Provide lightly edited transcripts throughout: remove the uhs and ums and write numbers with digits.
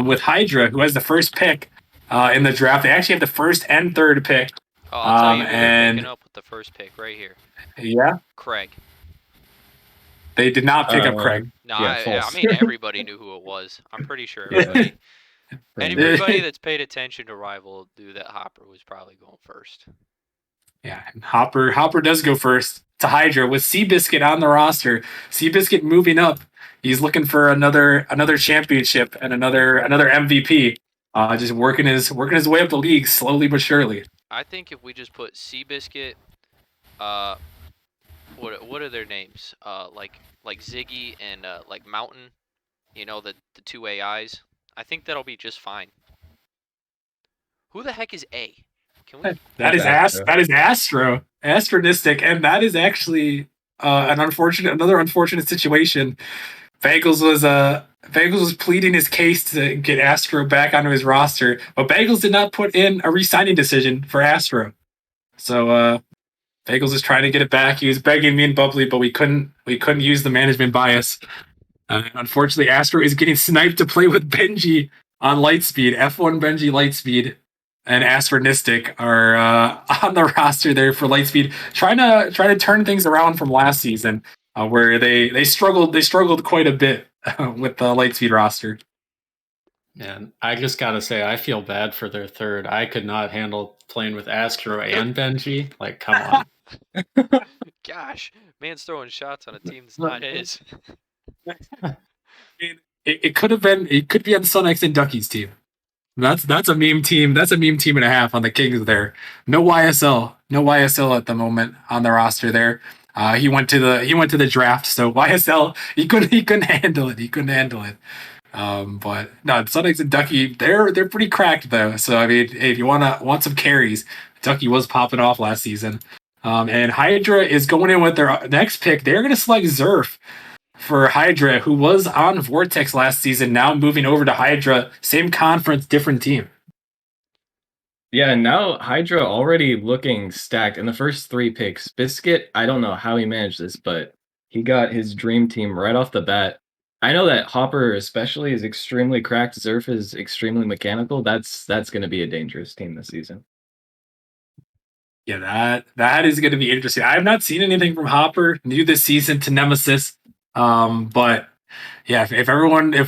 with Hydra, who has the first pick in the draft. They actually have the first and third pick. Oh, I'll tell you who they're And picking up with the first pick right here. yeah, Craig. they did not pick up Craig. No, Yeah, I false. mean, everybody knew who it was. I'm pretty sure Yeah. everybody. Pretty Anybody that's paid attention to Rival knew that Hopper was probably going first. Yeah, and Hopper does go first to Hydra with Seabiscuit on the roster. Seabiscuit moving up. He's looking for another championship and another MVP. Just working his way up the league slowly but surely. I think if we just put Seabiscuit, what are their names? Like Ziggy and like Mountain, the two AIs. I think that'll be just fine. Who the heck is A? Can we? That is Astro, Astronistic, and that is actually another unfortunate situation. Bagels was pleading his case to get Astro back onto his roster, but Bagels did not put in a re-signing decision for Astro. So Bagels is trying to get it back. He was begging me and Bubbly, but we couldn't use the management bias. Unfortunately, Astro is getting sniped to play with Benji on Lightspeed. F1 Benji Lightspeed and Astronistic are on the roster there for Lightspeed, trying to turn things around from last season, where they struggled quite a bit with the Lightspeed roster. And I just gotta say, I feel bad for their third. I could not handle playing with Astro and Benji. Like, come on. Gosh, man's throwing shots on a team that's not his. It could be on Sunx and Ducky's team. That's a meme team. That's a meme team and a half on the Kings there. No YSL at the moment on the roster there. He went to the draft, so YSL he couldn't handle it. But no, Sunx and Ducky they're pretty cracked though. So I mean, hey, if you want some carries, Ducky was popping off last season. And Hydra is going in with their next pick. They're going to select Zerf for Hydra, who was on Vortex last season, now moving over to Hydra. Same conference, different team. Yeah, now Hydra already looking stacked in the first 3 picks. Biscuit, I don't know how he managed this, but he got his dream team right off the bat. I know that Hopper especially is extremely cracked. Zerf is extremely mechanical. That's going to be a dangerous team this season. Yeah, that is going to be interesting. I have not seen anything from Hopper new this season to Nemesis. But yeah, if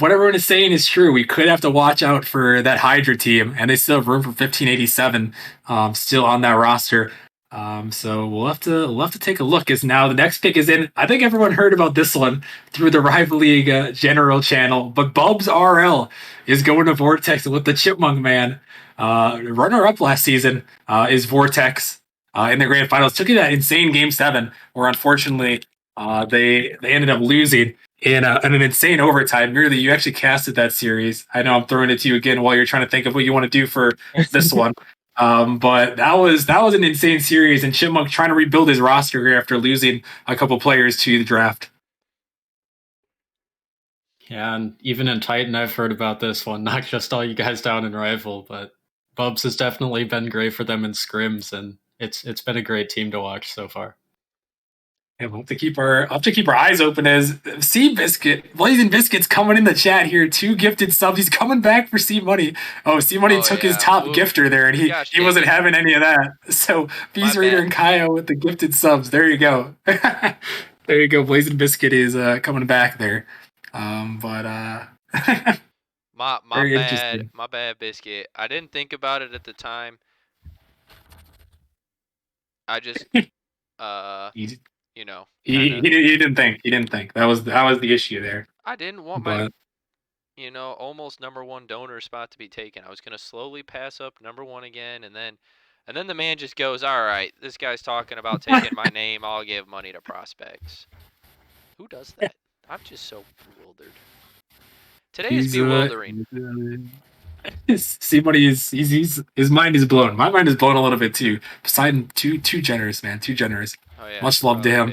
what everyone is saying is true, we could have to watch out for that Hydra team, and they still have room for 1587 still on that roster. So we'll have to take a look. As now the next pick is in. I think everyone heard about this one through the Rival League general channel, but Bubs RL is going to Vortex with the Chipmunk Man. Runner up last season is Vortex in the grand finals. Took it that insane Game 7, where unfortunately they ended up losing in an insane overtime. Nearly, you actually casted that series. I know I'm throwing it to you again while you're trying to think of what you want to do for this one. But that was an insane series, and Chipmunk trying to rebuild his roster here after losing a couple players to the draft. Yeah, and even in Titan, I've heard about this one. Not just all you guys down in Rival, but Bubs has definitely been great for them in scrims, and it's been a great team to watch so far. And we'll have to keep our eyes open as Seabiscuit, Blazing Biscuits coming in the chat here. 2 gifted subs. He's coming back for C Money. Oh, C Money took his top gifter there, and he wasn't having any of that. So Beast Raider and Kyle with the gifted subs. There you go. There you go. Blazing Biscuit is coming back there. My bad, Biscuit. I didn't think about it at the time. I just he didn't think. That was the issue there. I didn't want my almost number 1 donor spot to be taken. I was gonna slowly pass up number 1 again, and then the man just goes, "All right, this guy's talking about taking my name. I'll give money to prospects." Who does that? I'm just so bewildered. Today is bewildering. See, buddy, his mind is blown. My mind is blown a little bit too. Poseidon, too generous, man. Too generous. Oh, yeah, much love to him.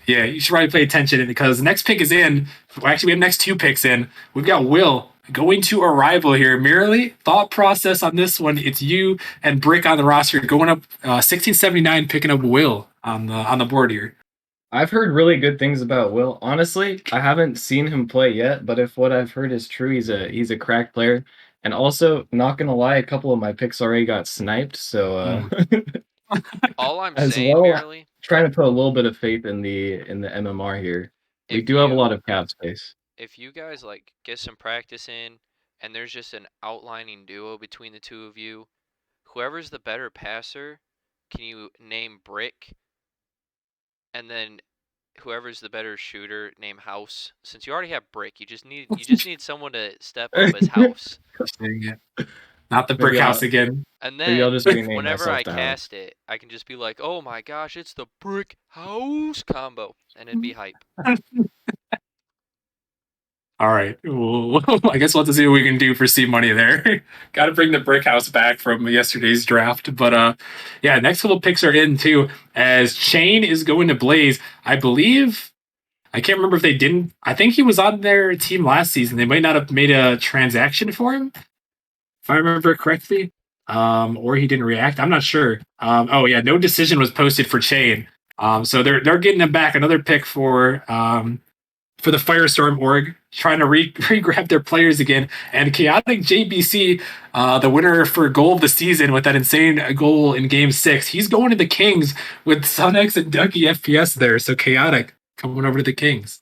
Yeah, you should probably pay attention because the next pick is in. Well, actually, we have next 2 picks in. We've got Will going to a rival here. Merely thought process on this one. It's you and Brick on the roster going up 1679, picking up Will on the board here. I've heard really good things about Will. Honestly, I haven't seen him play yet, but if what I've heard is true, he's a crack player. And also, not gonna lie, a couple of my picks already got sniped, so All I'm as saying well, merely, trying to put a little bit of faith in the MMR here. We if do have a lot you of cap space. if you guys like get some practice in, and there's just an outlining duo between the two of you, whoever's the better passer, can you name Brick? And then whoever's the better shooter, name House. Since you already have Brick, you just need someone to step up as House. Dang it. Not the Maybe brick house again. And Maybe I'll then just rename whenever myself I to House. cast it, I can just be like, "Oh my gosh, it's the Brick House combo," and it'd be hype. All right. Well, I guess we'll have to see what we can do for seed money there. Got to bring the brick house back from yesterday's draft. But yeah, next couple picks are in too. As Chain is going to Blaze, I believe. I can't remember if they didn't. I think he was on their team last season. They might not have made a transaction for him, if I remember correctly. Or he didn't react. I'm not sure. Oh yeah, no decision was posted for Chain. So they're getting him back. Another pick for the Firestorm org, trying to re-grab their players again. And Chaotic JBC, the winner for goal of the season with that insane goal in Game 6, he's going to the Kings with Sunx and Dougie FPS there. So Chaotic coming over to the Kings.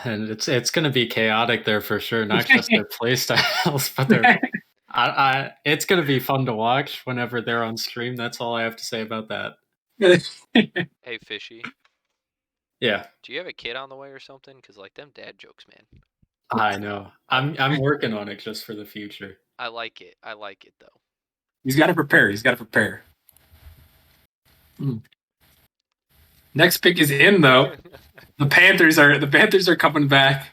And it's going to be chaotic there for sure, not just their play styles, but their. It's going to be fun to watch whenever they're on stream. That's all I have to say about that. Hey, Fishy. Yeah. Do you have a kid on the way or something? Because like them dad jokes, man. I know. I'm working on it just for the future. I like it. I like it though. He's got to prepare. Next pick is in though. The Panthers are coming back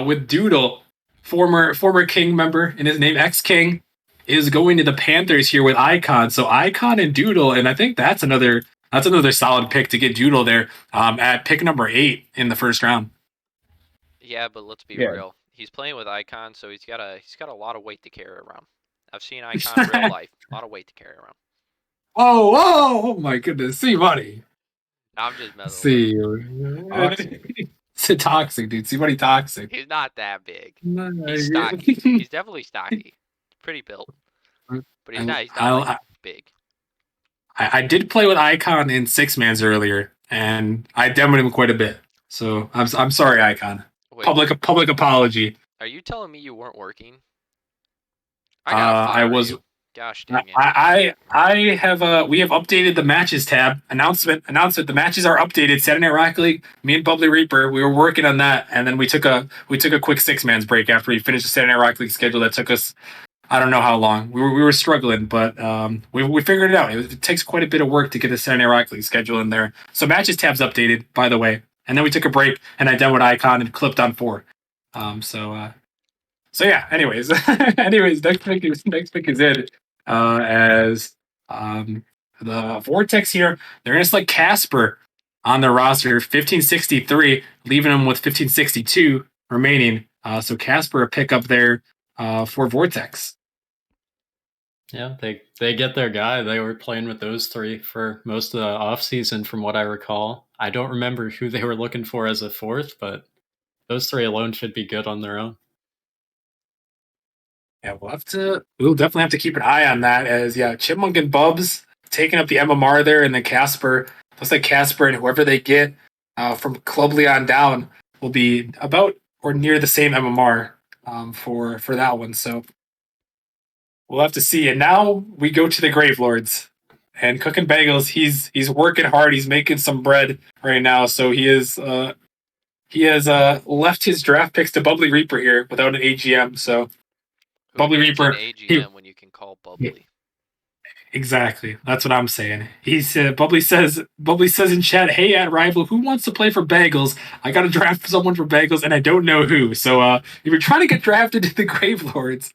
with Doodle, former King member, and his name ex-King is going to the Panthers here with Icon. So Icon and Doodle, and I think that's another solid pick to get Doodle there at pick number 8 in the first round. Yeah, but let's be real. He's playing with Icon, so he's got a lot of weight to carry around. I've seen Icon in real life. A lot of weight to carry around. Oh my goodness. See money. I'm just messing with him. It's toxic, dude. See money toxic. He's not that big. He's stocky. He's definitely stocky. Pretty built. But he's not like big. I did play with Icon in 6-mans earlier, and I demoed him quite a bit. So I'm sorry, Icon. Wait, public apology. Are you telling me you weren't working? I was. Gosh dang it. I have we have updated the matches tab. Announcement. The matches are updated. Saturday Night Rocket League. Me and Bubbly Reaper, we were working on that, and then we took a quick 6-mans break after we finished the Saturday Night Rocket League schedule. That took us, I don't know how long. We were struggling, but we figured it out. It takes quite a bit of work to get the Saturday Night Rocket League schedule in there. So matches tab's updated, by the way. And then we took a break, and I demoed Icon and clipped on 4. So yeah. Anyways, next pick is in as the Vortex here. They're gonna select Casper on their roster, 1563, leaving them with 1562 remaining. So Casper a pick up there for Vortex. Yeah, they get their guy. They were playing with those 3 for most of the offseason, from what I recall. I don't remember who they were looking for as a 4th, but those 3 alone should be good on their own. Yeah, we'll definitely have to keep an eye on that, as Chipmunk and Bubs taking up the MMR there, and then Casper. Looks like Casper and whoever they get from Club Leon down will be about or near the same MMR for that one. So we'll have to see. And now we go to the Gravelords and Cooking Bagels. He's working hard. He's making some bread right now. So he has left his draft picks to Bubbly Reaper here without an AGM. So Bubbly Reaper, AGM when you can call Bubbly. Exactly, that's what I'm saying. He said, Bubbly says in chat, "Hey, at Rival, who wants to play for Bagels? I got to draft someone for Bagels, and I don't know who. So if you're trying to get drafted to the Gravelords,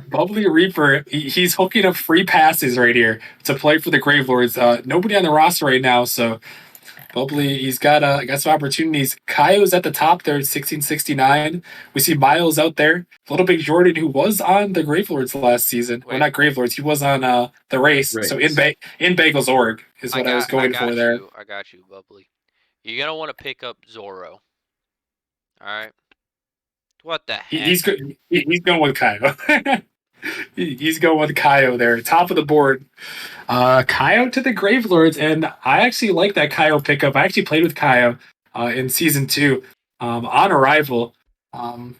Bubbly Reaper, he's hooking up free passes right here to play for the Gravelords. Nobody on the roster right now, so Bubbly, he's got some opportunities. Kaio's at the top there at 1669. We see Miles out there. Little Big Jordan, who was on the Gravelords last season. Well, not Gravelords. He was on the race. So in Bagels org. is what I was going for there. I got you, Bubbly. You're gonna want to pick up Zoro. All right. What the heck? He's going with Kaio. He's going with Kaio there, top of the board. Kaio to the Gravelords, and I actually like that Kaio pickup. I actually played with Kaio in season 2 on Arrival in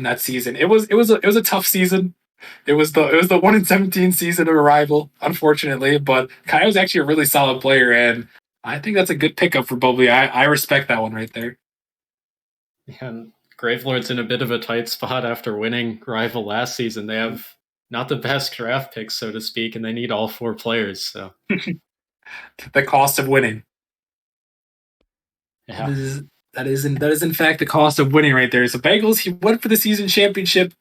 that season. It was a tough season. It was the 1-17 season of Arrival, unfortunately, but Kaio's actually a really solid player, and I think that's a good pickup for Bubbly. I respect that one right there. And Gravelord's in a bit of a tight spot after winning Rival last season. They have not the best draft picks, so to speak, and they need all 4 players. So the cost of winning. Yeah. That is in fact the cost of winning right there. So Bengals, he went for the season championship,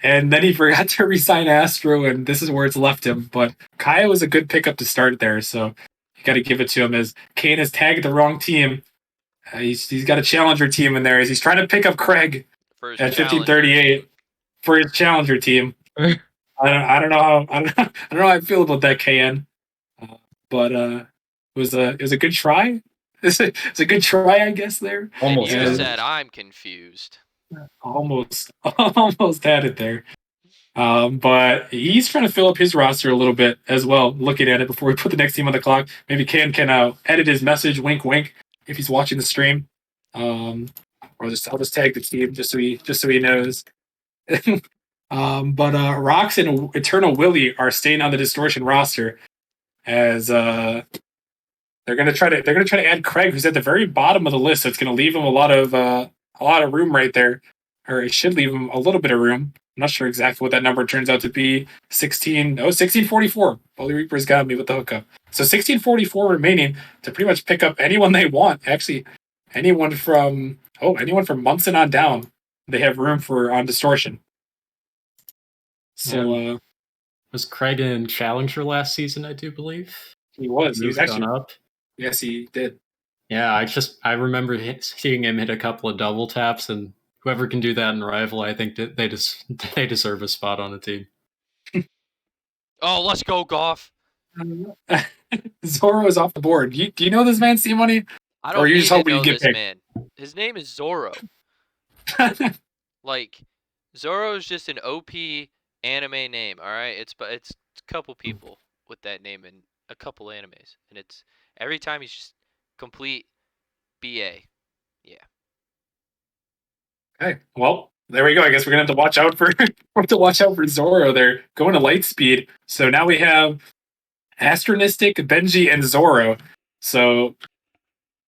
and then he forgot to re-sign Astro, and this is where it's left him. But Kaio was a good pickup to start there, so you got to give it to him. As Kane has tagged the wrong team, he's got a challenger team in there as he's trying to pick up Craig at 1538 for his challenger team. I don't know how I feel about that, KN, but it was a good try. It's a good try, I guess. There, almost. And you said I'm confused. Almost had it there. But he's trying to fill up his roster a little bit as well. Looking at it before we put the next team on the clock, maybe can edit his message. Wink, wink. If he's watching the stream, or I'll just tag the team just so he knows. But Rox and Eternal Willie are staying on the Distortion roster as they're gonna try to add Craig, who's at the very bottom of the list. So it's gonna leave him a lot of room right there, or it should leave him a little bit of room. I'm not sure exactly what that number turns out to be. 1644. Holy Reaper's got me with the hookup. So 1644 remaining to pretty much pick up anyone they want. Actually, anyone from Munson on down, they have room for on Distortion. So was Craig in Challenger last season, I do believe? He was actually up. Yes, he did. Yeah, I remember seeing him hit a couple of double taps, and whoever can do that in Rival, I think they deserve a spot on the team. Oh, let's go, Goff. Zoro is off the board. Do you know this man, C-Money? I don't need to know this man. His name is Zoro. Like, Zoro is just an OP anime name, all right? It's a couple people with that name in a couple animes, and it's every time he's just complete BA. Yeah. Okay, well, there we go. I guess we're gonna have to watch out for Zoro. They're going to light speed, so now we have Astronistic, Benji, and Zoro. So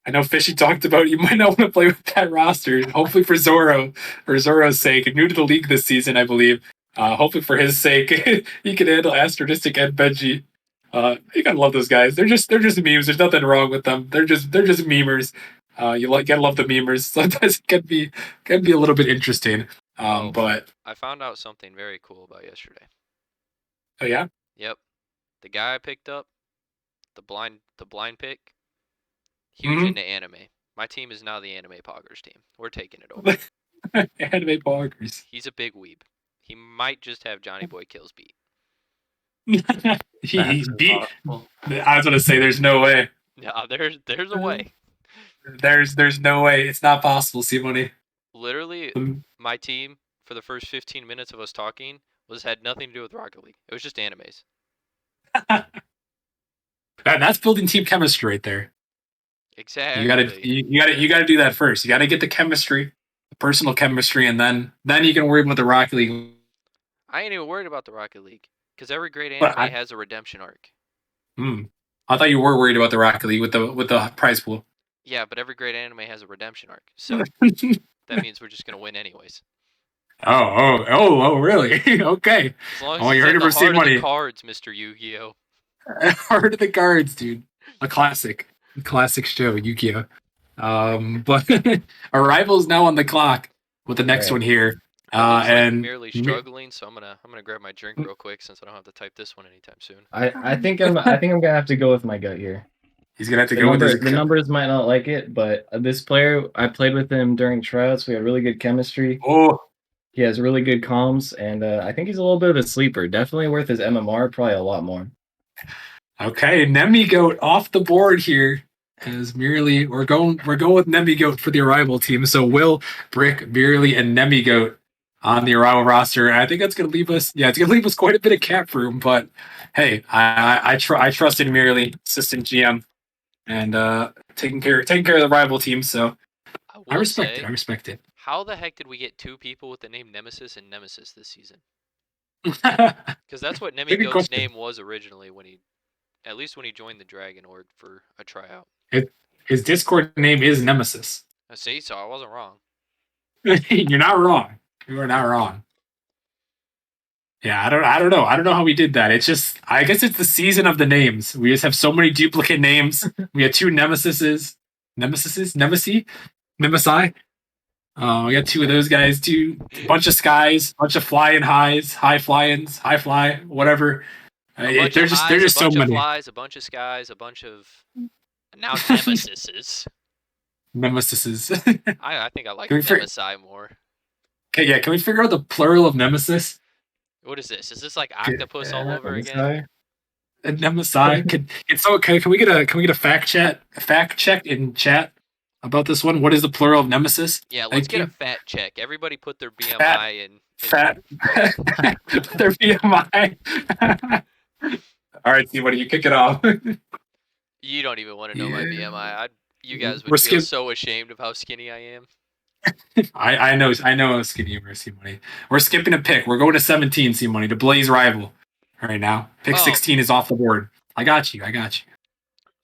I know Fishy talked about you might not want to play with that roster. Hopefully for Zoro's sake, new to the league this season, I believe. Hopefully for his sake, he can handle Astronistic and Benji. You gotta love those guys. They're just memes. There's nothing wrong with them. They're just memers. Gotta love the memers. Sometimes it can be a little bit interesting. But I found out something very cool about yesterday. Oh yeah? Yep. The guy I picked up, the blind pick, huge into anime. My team is now the Anime Poggers team. We're taking it over. Anime Poggers. He's a big weeb. He might just have Johnny Boy Kills beat. He's beat. I was gonna say there's no way. No, there's a way. There's no way. It's not possible, C-Money. Literally, my team for the first 15 minutes of us talking had nothing to do with Rocket League. It was just animes. That's building team chemistry right there. Exactly. You gotta do that first. You gotta get the chemistry, the personal chemistry, and then you can worry about the Rocket League. I ain't even worried about the Rocket League because every great anime has a redemption arc. I thought you were worried about the Rocket League with the prize pool. Yeah, but every great anime has a redemption arc, so that means we're just gonna win anyways. Oh, really? Okay. As long as you heard the heart of the cards, Mr. Yu-Gi-Oh. Heart of the cards, dude. A classic show, Yu-Gi-Oh. But Arrival is now on the clock with the next one here. And merely struggling, so I'm gonna grab my drink real quick since I don't have to type this one anytime soon. I think I'm gonna have to go with my gut here. He's gonna have to go with the numbers might not like it, but this player, I played with him during tryouts. We had really good chemistry. Oh, he has really good comms, and I think he's a little bit of a sleeper. Definitely worth his MMR, probably a lot more. Okay, Nemi Goat off the board here. As merely we're going with Nemi Goat for the arrival team. So Will, Brick, Merely, and Nemi Goat on the arrival roster. I think that's gonna leave us. Yeah, it's gonna leave us quite a bit of cap room. But hey, I trust in Merely, assistant GM, and taking care of the rival team. So I respect it. I respect it. How the heck did we get 2 people with the name Nemesis and Nemesis this season? Because that's what Nemi Goat's name was originally when he joined the Dragon Horde for a tryout. His Discord name is Nemesis. See, so I wasn't wrong. You're not wrong. You are not wrong. Yeah, I don't know. I don't know how we did that. It's just, I guess it's the season of the names. We just have so many duplicate names. We had 2 Nemesi. We got 2 of those guys, too. A bunch of skies, bunch of flying highs, high flyings, high fly, whatever. They're just so many. A bunch of flies, a bunch of skies, a bunch of now Nemesises. Nemesises. I think I like Nemesi more. Okay, yeah. Can we figure out the plural of Nemesis? What is this? Is this like octopus all over again? Nemesis. Can we get a fact check in chat about this one? What is the plural of Nemesis? Yeah, let's get a fat check. Everybody put their BMI in. Their BMI. All right, Steve, what do you kick it off? You don't even want to know my BMI. You guys would feel so ashamed of how skinny I am. I know how skinny you are, C-Money. We're skipping a pick. We're going to 17, C-Money, to Blaze Rival right now. Pick 16 is off the board. I got you.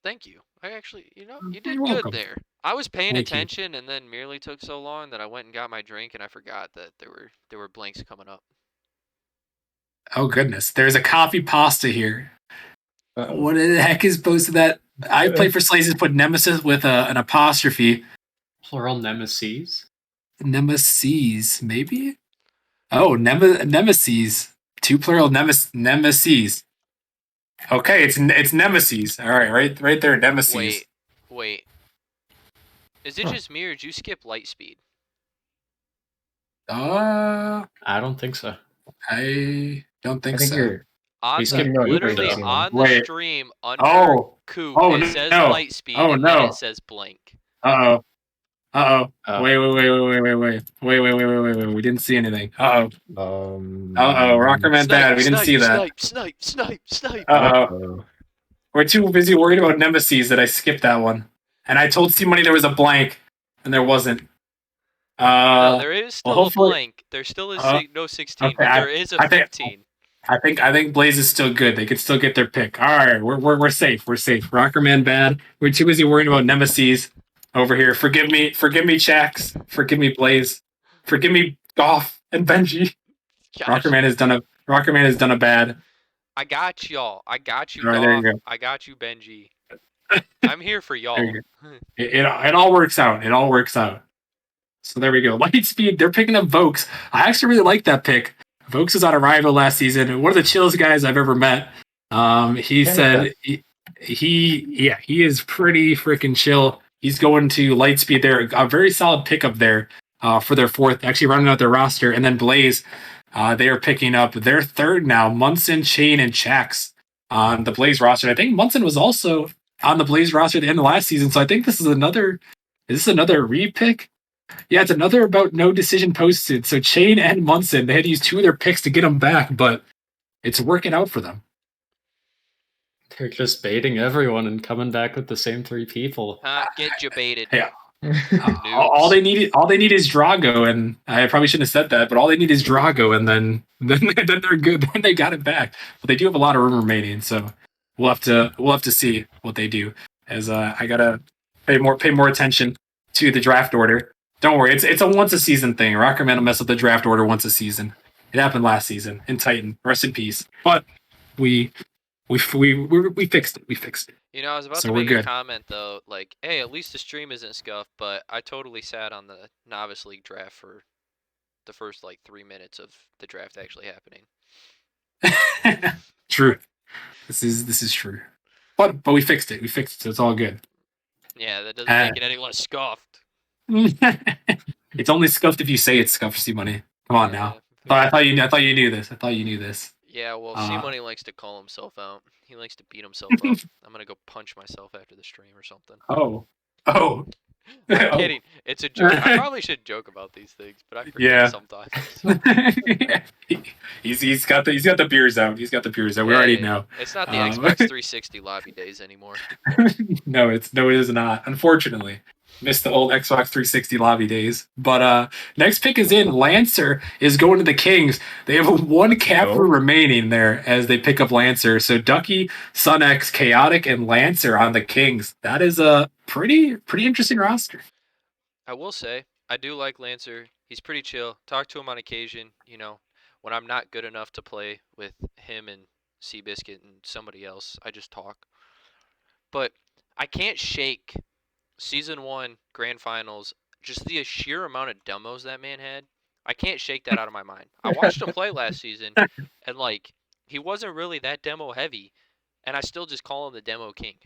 Thank you. I actually, you did good there. I was paying attention, and then merely took so long that I went and got my drink, and I forgot that there were blanks coming up. Oh, goodness. There's a coffee pasta here. What the heck is posted that? I played for Slays put Nemesis with an apostrophe. Plural Nemesis? Nemesis, maybe? Oh, Nemesis. 2 plural Nemesis. Okay, it's Nemesis. All right there, Nemesis. Wait. Is it just me or did you skip Lightspeed? I don't think so. I don't think so. Literally on the stream under Coop, it says Lightspeed and then it says blank. Uh-oh. Wait. We didn't see anything. Rockerman bad. We didn't see that. Snipe. Uh-oh. We're too busy worried about Nemesis that I skipped that one. And I told C-Money there was a blank, and there wasn't. No, there is still a blank. There still is no 16, but there is a 15. I think Blaze is still good. They could still get their pick. All right, we're safe. We're safe. Rockerman bad. We're too busy worrying about Nemesis over here. Forgive me, Chax. Forgive me, Blaze. Forgive me, Goff and Benji. Gosh. Rockerman has done a bad. I got y'all. I got you, right, Goff. You go. I got you, Benji. I'm here for y'all. It all works out. It all works out. So there we go. Lightspeed, they're picking up Vokes. I actually really like that pick. Vokes was on Arrival last season. One of the chillest guys I've ever met. He said he is pretty freaking chill. He's going to Lightspeed there. A very solid pickup there for their 4th, actually rounding out their roster. And then Blaze, they are picking up their 3rd now. Munson, Chain, and Chax on the Blaze roster. I think Munson was also on the Blaze roster at the end of last season. So I think this is another re-pick? Yeah, it's another about no decision posted. So Chain and Munson, they had to use 2 of their picks to get them back, but it's working out for them. They're just baiting everyone and coming back with the same 3 people. Get you baited. Yeah. All they need is Drago, and I probably shouldn't have said that, but all they need is Drago, and then they're good. Then they got it back. But they do have a lot of room remaining, so we'll have to see what they do. As I gotta pay more attention to the draft order. Don't worry, it's a once a season thing. Rockerman will mess up the draft order once a season. It happened last season in Titan. Rest in peace. But we fixed it. We fixed it. I was about to make a comment though, like, hey, at least the stream isn't scuffed, but I totally sat on the Novice League draft for the first 3 minutes of the draft actually happening. True. This is true. But we fixed it. So it's all good. Yeah, that doesn't make it any less scuffed. It's only scuffed if you say it's scuffed, C-Money. Come on now. But I thought you knew this. Yeah, well, Uh, C-Money likes to call himself out. He likes to beat himself up. I'm gonna go punch myself after the stream or something. oh. I'm Oh. kidding. It's a joke. I probably should joke about these things, but I forget Yeah. sometimes. He's got the beers out. He's got the beers out. We Yeah, already yeah, yeah. know. It's not the Xbox 360 lobby days anymore. No, it is not. Unfortunately, missed the old Xbox 360 lobby days. But next pick is in. Lancer is going to the Kings. They have one capper remaining there as they pick up Lancer. So Ducky, SunX, Chaotic, and Lancer on the Kings. That is a pretty interesting roster. I will say, I do like Lancer. He's pretty chill. Talk to him on occasion, when I'm not good enough to play with him and Seabiscuit and somebody else. I just talk. But I can't shake Season 1 Grand Finals, just the sheer amount of demos that man had. I can't shake that out of my mind. I watched him play last season, and, he wasn't really that demo heavy, and I still just call him the Demo King.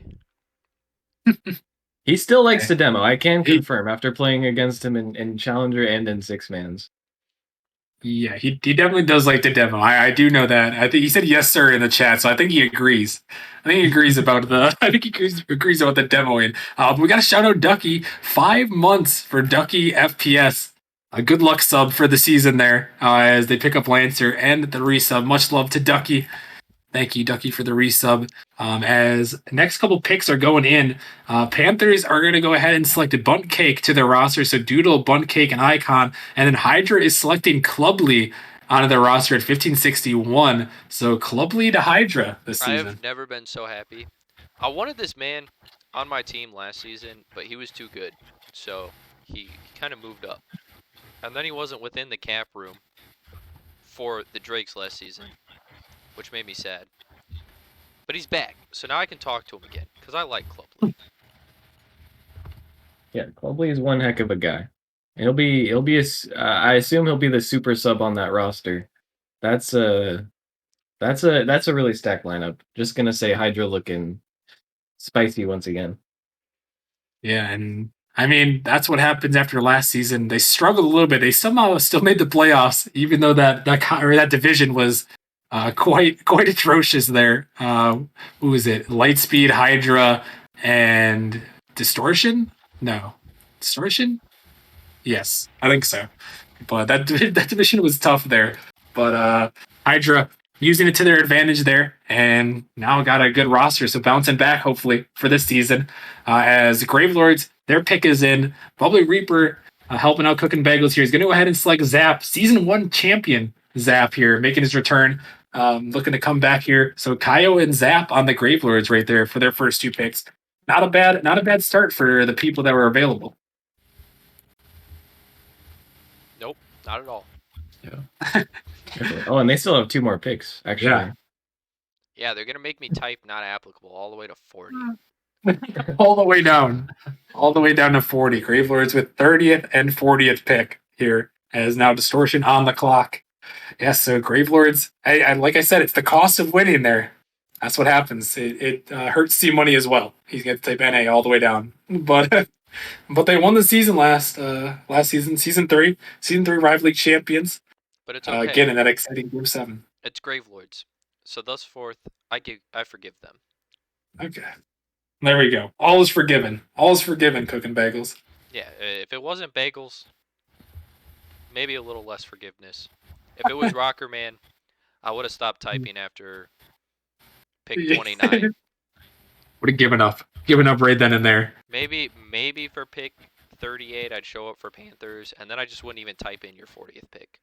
He still likes to demo. I can confirm after playing against him in Challenger and in Six Mans. Yeah, he definitely does like to demo. I do know that. I think he said yes, sir, in the chat, so I think he agrees. I think he agrees about the. I think he agrees about the demoing. But we got to shout out Ducky. 5 months for Ducky FPS. A good luck sub for the season there as they pick up Lancer and the resub. Much love to Ducky. Thank you, Ducky, for the resub. As next couple picks are going in, Panthers are going to go ahead and select a Bunt Cake to their roster. So Doodle, Bunt Cake, and Icon. And then Hydra is selecting Clubly onto their roster at 1561. So Clubly to Hydra this I season. have never been so happy. I wanted this man on my team last season, but he was too good. So he kind of moved up. And then he wasn't within the cap room for the Drakes last season, which made me sad. But he's back, so now I can talk to him again, because I like Clubly. Yeah, Clubly is one heck of a guy. He'll be I assume he'll be the super sub on that roster. That's a really stacked lineup. Just gonna say Hydra looking spicy once again. Yeah, and I mean, that's what happens after last season. They struggled a little bit. They somehow still made the playoffs, even though that division was quite atrocious there. Who was it? Lightspeed, Hydra, and Distortion? No. Distortion? Yes, I think so. But that division was tough there. But Hydra using it to their advantage there, and now got a good roster. So bouncing back, hopefully, for this season. As Gravelords, their pick is in. Bubbly Reaper helping out Cooking Bagels here. He's going to go ahead and select Zap, Season 1 champion Zap here, making his return. Looking to come back here. So Kaio and Zap on the Gravelords right there for their first 2 picks. Not a bad start for the people that were available. Nope, not at all. Yeah. Oh, and they still have 2 more picks, actually. Yeah, they're going to make me type not applicable all the way to 40. All the way down. All the way down to 40. Gravelords with 30th and 40th pick here as now Distortion on the clock. Yes, so Gravelords, I like I said, it's the cost of winning there. That's what happens. It hurts C-Money as well. He's going to type NA all the way down. But they won the season last season, Season 3 Rival League champions. But it's okay. Again, in that exciting Group 7. It's Gravelords. So thus forth, I forgive them. Okay. There we go. All is forgiven. All is forgiven, Cooking Bagels. Yeah, if it wasn't Bagels, maybe a little less forgiveness. If it was Rocker Man, I would have stopped typing after pick 29. Would have given up right then and there. Maybe for pick 38, I'd show up for Panthers, and then I just wouldn't even type in your 40th pick.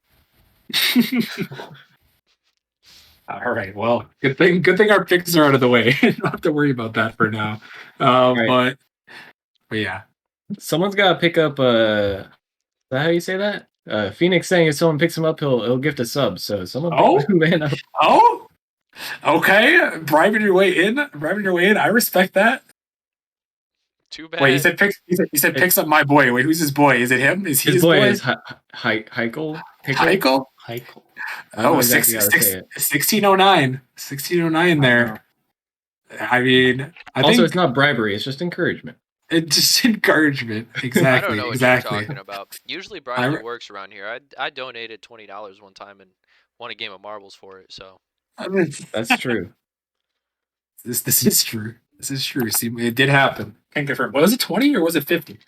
All right. Well, good thing our picks are out of the way. Don't have to worry about that for now. Right. But yeah. Someone's got to pick up. Is that how you say that? Phoenix saying if someone picks him up, he'll gift a sub. So someone pick him man up. Oh, okay. Bribing your way in. I respect that. Too bad. Wait, he said picks up my boy. Wait, who's his boy? Is it him? Is he his boy? Is Heikel? Heikel? Oh, 1609. 1609 there. I mean, I think it's not bribery. It's just encouragement. It's just encouragement. Exactly. I don't know what you're talking about. Usually bribery works around here. I donated $20 one time and won a game of marbles for it. So I mean, That's true. this is true. This is true. See, it did happen. Can't confirm. Was it 20 or was it 50?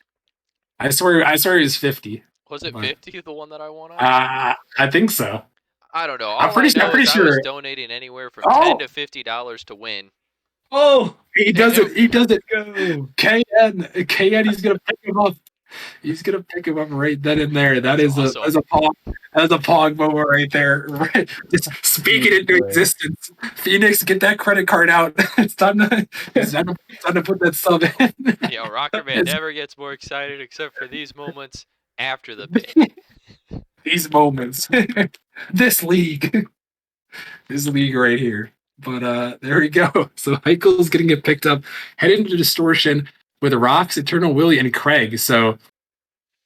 I swear it was 50. Was it But, 50, the one that I won on? I think so. I don't know. I'm All I know pretty is I was sure. donating anywhere from Oh! $10 to $50 to win. Oh, He does it. He does it. go. KN, he's gonna pick him up. He's gonna pick him up right then and there. That's awesome. That's a pog moment right there. Right. Just speak it into existence. Phoenix, get that credit card out. It's time to put that sub in. Yo, Rocker Man never gets more excited except for these moments after the pick. These moments. This league right here. But there we go. So Heichel's getting it picked up, heading into distortion with Rocks, Eternal Willie, and Craig. So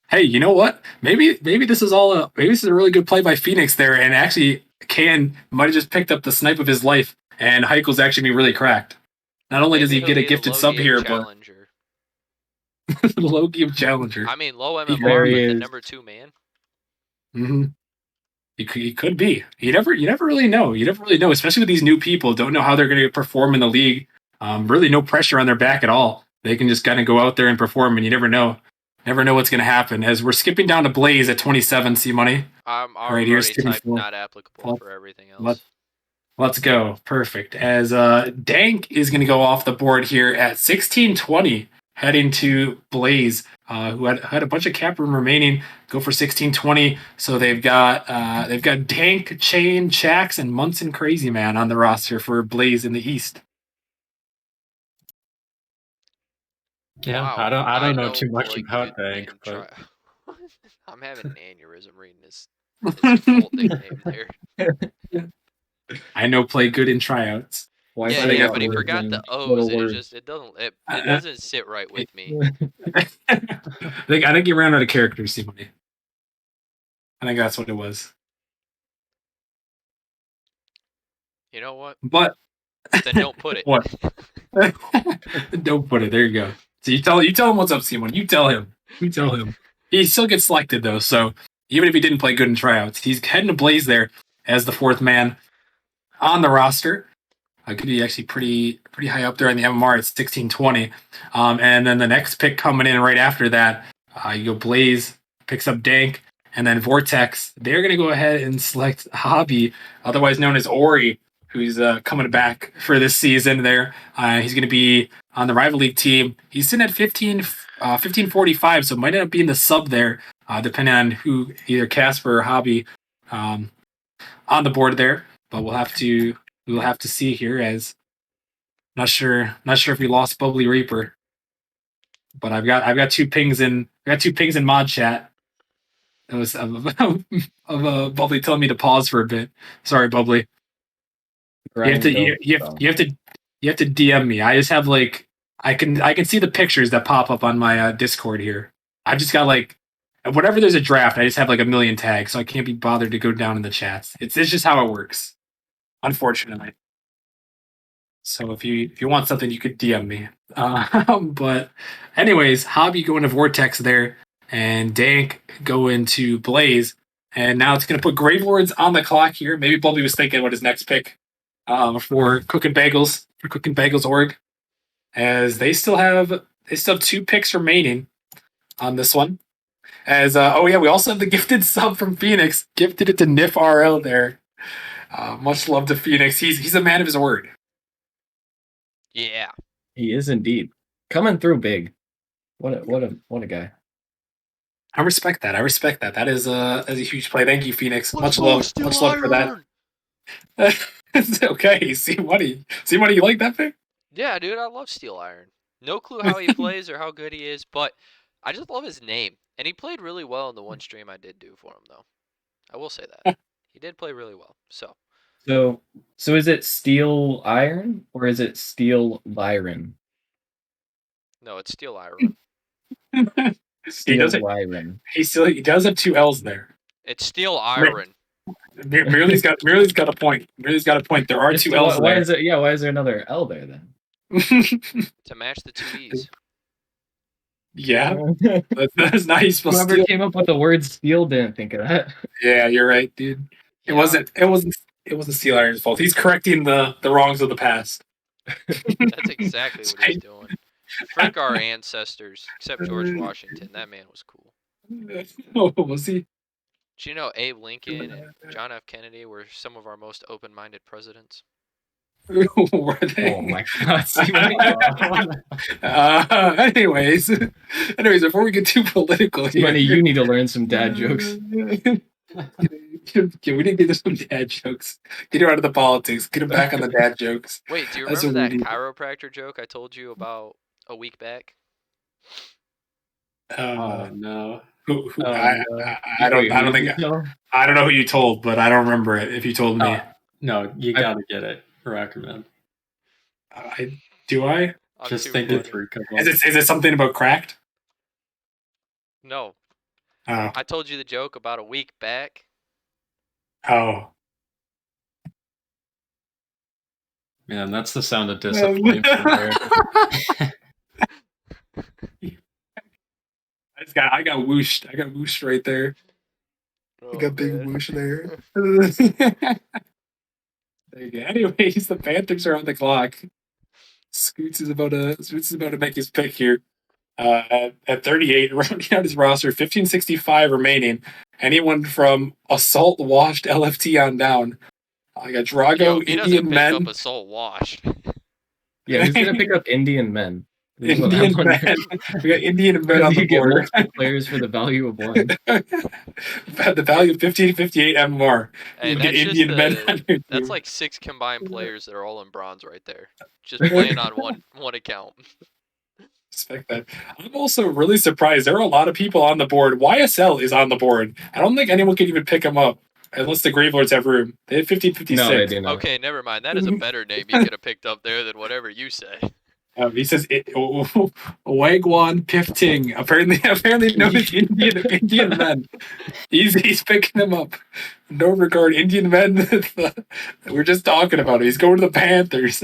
hey, you know what? Maybe this is maybe this is a really good play by Phoenix there, and actually Can might have just picked up the snipe of his life, and Heichel's actually be really cracked. Not only does he get a gifted sub here, challenger. But low game challenger. I mean, low MMR, but the number 2 man. Mm-hmm. He could be. You never really know. You never really know, especially with these new people. Don't know how they're going to perform in the league. Really, no pressure on their back at all. They can just kind of go out there and perform, and you never know. Never know what's going to happen. As we're skipping down to Blaze at 27, C Money. I'm already typed not applicable for everything else. Let's go. Perfect. As Dank is going to go off the board here at 1620, heading to Blaze, who had a bunch of cap room remaining. Go for 1620. So they've got Dank, Chain, Chax, and Munson Crazy Man on the roster for Blaze in the East. Yeah, wow. I don't know too much about Dank, but I'm having an aneurysm reading his full nickname there. I know play good in tryouts. Yeah, but he forgot the O's. It doesn't sit right with me. I think he ran out of characters, Simone. I think that's what it was. You know what? But then don't put it. What? Don't put it. There you go. So you tell him what's up, Simon. You tell him. He still gets selected though, so even if he didn't play good in tryouts, he's heading to Blaze there as the 4th man on the roster. Could be actually pretty high up there in the MMR at 1620. And then the next pick coming in right after that, you go Blaze, picks up Dank, and then Vortex. They're going to go ahead and select Hobby, otherwise known as Ori, who's coming back for this season there. He's going to be on the Rival League team. He's sitting at 1545, so might end up being the sub there, depending on who, either Casper or Hobby on the board there. But we'll have to see here, as not sure if we lost Bubbly Reaper. But I've got two pings in mod chat. It was of Bubbly telling me to pause for a bit. Sorry, Bubbly. You have to DM me. I just have I can see the pictures that pop up on my Discord here. I've just got whenever there's a draft, I just have a million tags, so I can't be bothered to go down in the chats. It's just how it works, unfortunately. So if you want something, you could DM me. But anyways, Hobby going to Vortex there, and Dank going to Blaze, and now it's going to put Gravelords on the clock here. Maybe Bulby was thinking what his next pick for Cooking Bagels org, as they still have 2 picks remaining on this one. As we also have the gifted sub from Phoenix, gifted it to Nif RL there. Much love to Phoenix. He's a man of his word. Yeah, he is indeed coming through big. What a guy. I respect that. That is a huge play. Thank you, Phoenix. Much love for that. It's okay. See money. You like that pick? Yeah, dude, I love Steel Iron. No clue how he plays or how good he is, but I just love his name. And he played really well in the one stream I did do for him, though. I will say that. He did play really well. So is it Steel Iron or is it Steel Byron? No, it's Steel Iron. Steel Byron. He does have 2 L's there. It's Steel Iron. Merely's got a point. There are 2 L's why there. Is it? Yeah, why is there another L there then? To match the 2 E's. Yeah, that's not he's supposed Whoever came up with the word steel didn't think of that. Yeah, you're right, dude. It wasn't It wasn't Steel Iron's fault. He's correcting the wrongs of the past. That's exactly what he's doing. Frick our ancestors, except George Washington. That man was cool. Oh, was he? Do you know Abe Lincoln and John F. Kennedy were some of our most open-minded presidents? Were they? Oh my god. Anyways, before we get too political here, You need to learn some dad jokes. Yeah, we didn't get some dad jokes. Get her out of the politics. Get him back on the dad jokes. Wait, do you That's remember what that we need. chiropractor joke I told you about a week back? Oh no. Who, Oh, I, no. I don't. Wait, I who don't did think. you tell? I don't know who you told, but I don't remember it. If you told me, No, you gotta get it. Recommend. do I? I'm Just too think funny. it through. Is it something about cracked? No, Oh, I told you the joke about a week back. oh. Man, that's the sound of disappointment there. I got whooshed. I got whooshed right there. I got big man. whoosh there. There you go. Anyways, the Panthers are on the clock. Scoots is about to make his pick here. At 38, rounding out his roster, 1565 remaining. Anyone from Assault Washed LFT on down. I got Drago, Yo, he doesn't Indian pick Men. up Assault Washed. Yeah, who's gonna pick up Indian Men? This is what Indian I'm wondering. Men. We got Indian Men Because on the you get board. multiple players for the value of one. The value of 1558 MMR. Hey, You that's get just Indian Men on your that's team. like 6 combined players that are all in bronze right there, just playing on one account. Respect that. I'm also really surprised. There are a lot of people on the board. YSL is on the board. I don't think anyone can even pick him up unless the Gravelords have room. They have 1556. No, they do not. Okay, never mind. That is a better name you could have picked up there than whatever you say. He says Wagwan Pifting. Apparently known as Indian men. He's picking them up. No regard, Indian men. We're just talking about it. He's going to the Panthers.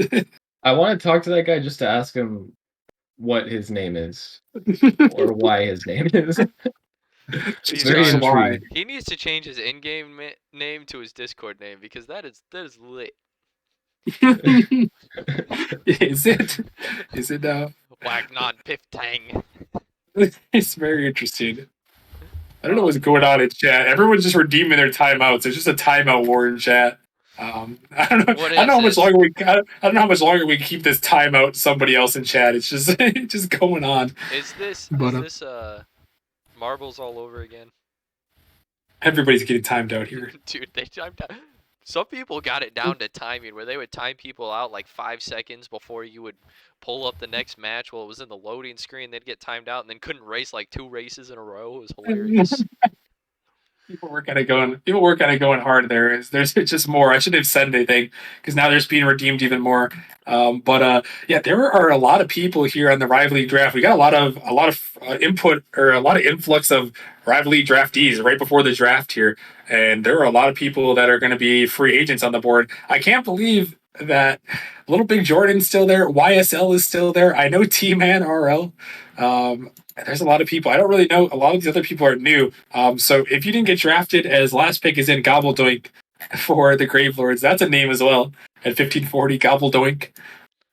I want to talk to that guy just to ask him what his name is or why his name is. He's Very not- intrigued. He needs to change his in-game name to his Discord name because that is lit. Is it? Is it now? Wagnon Piftang. It's very interesting. I don't know what's going on in chat. Everyone's just redeeming their timeouts. There's just a timeout war in chat. I don't know. What I don't know how is much this? longer we. I don't know how much longer we can keep this timeout. Somebody else in chat. It's just it's just going on. Is this marbles all over again? Everybody's getting timed out here. Dude, they timed out. Some people got it down to timing where they would time people out like 5 seconds before you would pull up the next match while it was in the loading screen. They'd get timed out and then couldn't race like 2 races in a row. It was hilarious. People were kind of going hard there. There's just more. I shouldn't have said anything because now there's being redeemed even more. Yeah, there are a lot of people here on the Rival League draft. We got a lot of input or a lot of influx of Rival League draftees right before the draft here, and there are a lot of people that are going to be free agents on the board. I can't believe that Little Big Jordan's still there. YSL is still there. I know T-Man RL. There's a lot of people. I don't really know. A lot of these other people are new. So if you didn't get drafted as last pick is in Gobbledoink for the Gravelords, that's a name as well at 1540 Gobbledoink.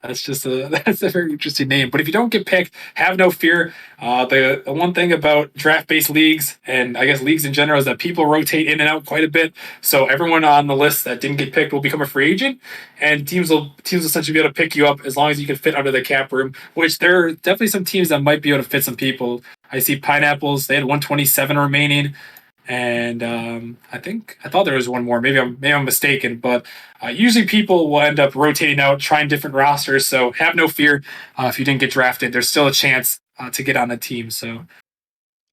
That's a very interesting name. But if you don't get picked, have no fear. The one thing about draft-based leagues and I guess leagues in general is that people rotate in and out quite a bit. So everyone on the list that didn't get picked will become a free agent, and teams will essentially be able to pick you up as long as you can fit under the cap room. Which there are definitely some teams that might be able to fit some people. I see Pineapples; they had 127 remaining. And I thought there was one more. Maybe I'm mistaken, but usually people will end up rotating out, trying different rosters. So have no fear if you didn't get drafted. There's still a chance to get on the team. So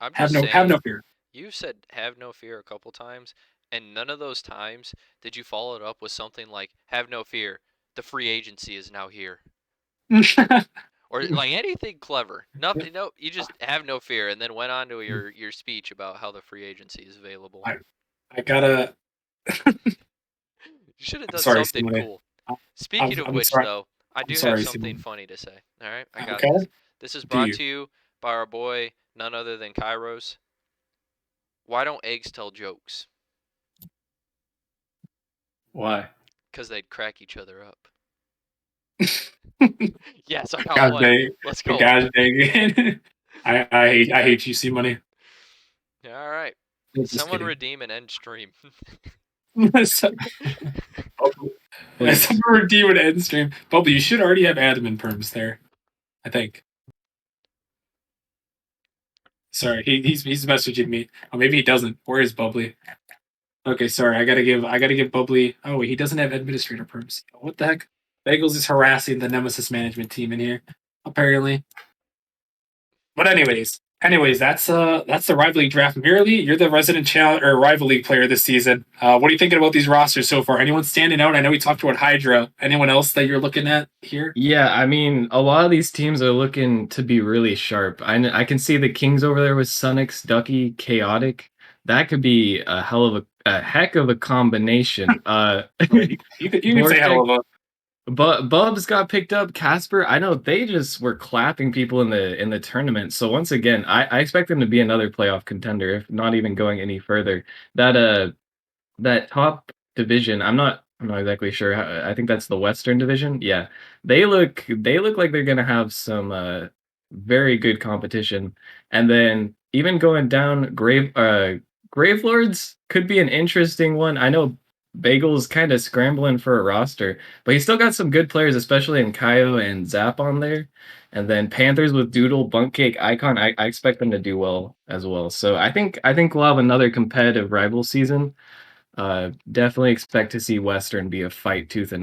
I'm have just no saying, fear. you've said have no fear a couple times, and none of those times did you follow it up with something like have no fear, the free agency is now here. Or like anything clever. Nothing. No, you just have no fear, and then went on to your speech about how the free agency is available. I gotta. You should have done sorry, something Simone. cool. Speaking of I'm which, sorry. though, I do sorry, have something Simone. funny to say. All right, I got Okay. this. This is brought you? to you by our boy, none other than Kairos. Why don't eggs tell jokes? Why? Because they'd crack each other up. Yes, I got God one. dang. Let's go. God dang it. I hate GC money. All right. Just Someone kidding. redeem an end stream. Please. Someone redeem an end stream. Bubble, you should already have admin perms there, I think. Sorry, he's messaging me. Oh, maybe he doesn't. Where is Bubbly? Okay, sorry. I gotta give Bubbly. Oh wait, he doesn't have administrator perms. What the heck? Bagels is harassing the Nemesis management team in here, apparently. But anyways, that's the Rival League draft. Merely, you're the resident challenge or Rival League player this season. What are you thinking about these rosters so far? Anyone standing out? I know we talked about Hydra. Anyone else that you're looking at here? Yeah, I mean, a lot of these teams are looking to be really sharp. I can see the Kings over there with Sunix, Ducky, Chaotic. That could be a heck of a combination. You can say hell of a. But Bubs got picked up. Casper, I know they just were clapping people in the tournament. So once again, I expect them to be another playoff contender, if not even going any further. That top division, I'm not exactly sure. I think that's the Western Division. Yeah, they look like they're gonna have some very good competition. And then even going down, Gravelords could be an interesting one. I know Bagel's kind of scrambling for a roster, but he's still got some good players, especially in Kaio and Zap on there. And then Panthers with Doodle, Bunkcake, Icon. I expect them to do well as well. So I think we'll have another competitive rival season. Definitely expect to see Western be a fight tooth and